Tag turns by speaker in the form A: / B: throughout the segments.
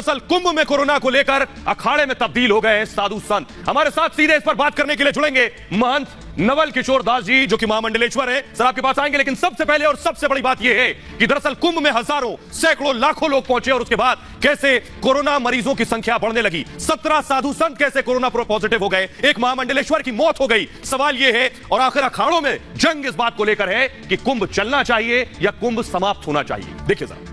A: दरअसल कुंभ में कोरोना को लेकर अखाड़े में तब्दील हो गए साधु संत। हमारे साथ सीधे इस पर बात करने के लिए जुड़ेंगे महंत नवल किशोर दास जी, जो कि महामंडलेश्वर है। सर, आपके पास आएंगे, लेकिन सबसे पहले और सबसे बड़ी बात यह है कि दरअसल कुंभ में हजारों, सैकड़ों, लाखों लोग पहुंचे और उसके बाद कैसे कोरोना मरीजों की संख्या बढ़ने लगी। 17 साधु संत कैसे कोरोना पॉजिटिव हो गए, एक महामंडलेश्वर की मौत हो गई। सवाल यह है और आखिर अखाड़ों में जंग इस बात को लेकर है कि कुंभ चलना चाहिए या कुंभ समाप्त होना चाहिए। देखिए जरा।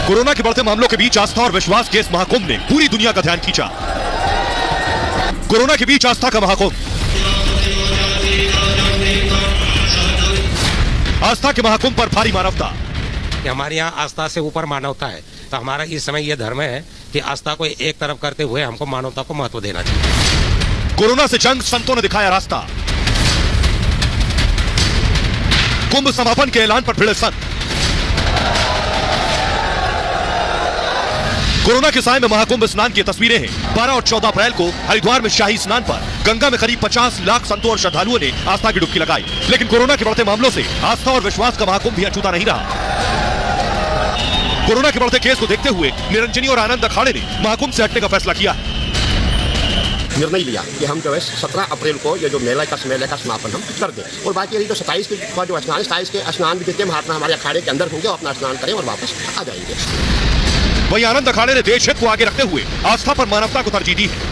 A: कोरोना के बढ़ते मामलों के बीच आस्था और विश्वास के इस महाकुंभ ने पूरी दुनिया का ध्यान खींचा। कोरोना के बीच आस्था का महाकुंभ। आस्था के महाकुंभ पर भारी मानवता।
B: हमारे यहाँ आस्था से ऊपर मानवता है, तो हमारा इस समय यह धर्म है कि आस्था को एक तरफ करते हुए हमको मानवता को महत्व देना चाहिए।
A: कोरोना से जंग, संतों ने दिखाया रास्ता। कुंभ समापन के ऐलान पर भिड़े संत। कोरोना के साए में महाकुंभ स्नान की तस्वीरें हैं। 12 और 14 अप्रैल को हरिद्वार में शाही स्नान पर गंगा में करीब 50 लाख संतों और श्रद्धालुओं ने आस्था की डुबकी लगाई। लेकिन कोरोना के बढ़ते मामलों से आस्था और विश्वास का महाकुंभ भी अछूता नहीं रहा। कोरोना के बढ़ते केस को देखते हुए निरंजनी और आनंद अखाड़े ने महाकुंभ से हटने का फैसला किया।
C: निर्णय लिया कि हम जो है 17 अप्रैल को ये जो मेला का समापन हम कर दें, और बाकी यदि जो 27 का जो स्नान, 27 के स्नान भी जितने महात्मा हमारे अखाड़े के अंदर होंगे वो अपना स्नान करें और वापस आ जाएंगे।
A: वहीं आनंद अखाड़े ने देश हित को आगे रखते हुए आस्था पर मानवता को तरजीह दी है।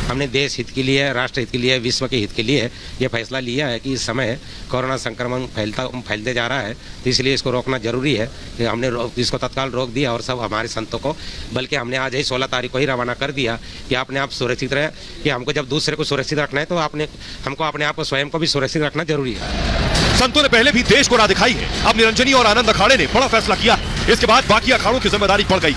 B: हमने देश हित के लिए, राष्ट्र हित के लिए, विश्व के हित के लिए यह फैसला लिया है कि इस समय कोरोना संक्रमण फैलते जा रहा है, तो इसलिए इसको रोकना जरूरी है कि हमने इसको तत्काल रोक दिया। और सब हमारे संतों को, बल्कि हमने आज ही 16 तारीख को ही रवाना कर दिया कि अपने आप सुरक्षित रहे, कि हमको जब दूसरे को सुरक्षित रखना है तो हमको अपने आप को स्वयं को भी सुरक्षित रखना जरूरी है।
A: संतों ने पहले भी देश को राह दिखाई है, अब निरंजनी और आनंद अखाड़े ने बड़ा फैसला किया। इसके बाद बाकी अखाड़ों की जिम्मेदारी पड़ गई।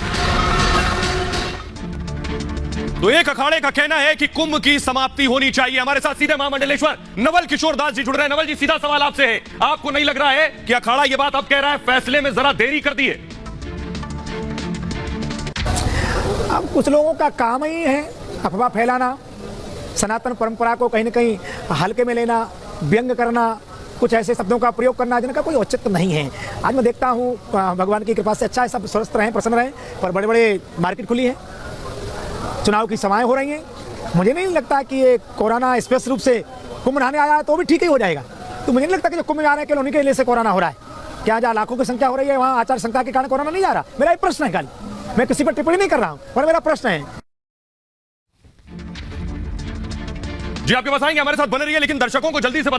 A: तो एक अखाड़े का कहना है कि कुंभ की समाप्ति होनी चाहिए। हमारे साथ सीधे महामंडलेश्वर नवल किशोर दास जी जुड़ रहे हैं। नवल जी, सीधा सवाल आपसे है, आपको नहीं लग रहा है कि अखाड़ा ये बात अब कह रहा है, फैसले में जरा देरी कर दी है?
D: अब कुछ लोगों का काम ही है अफवाह फैलाना, सनातन परंपरा को कहीं न कहीं हल्के में लेना, व्यंग करना, कुछ ऐसे शब्दों का प्रयोग करना जिनका कोई औचित्य नहीं है। आज मैं देखता हूँ भगवान की कृपा से अच्छा है, सब स्वस्थ रहें, प्रसन्न रहें, पर बड़े बड़े मार्केट खुली है, चुनाव की सभाएं हो रही हैं। मुझे नहीं लगता कि ये कोरोना स्पेशल रूप से कुंभ नहाने आया है तो भी ठीक ही हो जाएगा। तो मुझे नहीं लगता कि जो कुंभ में आ रहे हैं केवल उन्हीं के लिए से कोरोना हो रहा है। क्या जहाँ लाखों की संख्या हो रही है वहाँ आचार संहिता के कारण कोरोना नहीं जा रहा? मेरा एक प्रश्न है, खाली मैं किसी पर टिप्पणी नहीं कर रहा हूँ, पर मेरा प्रश्न है।
A: जी, आपके पास आएंगे, हमारे साथ बने रहिए, लेकिन दर्शकों को जल्दी से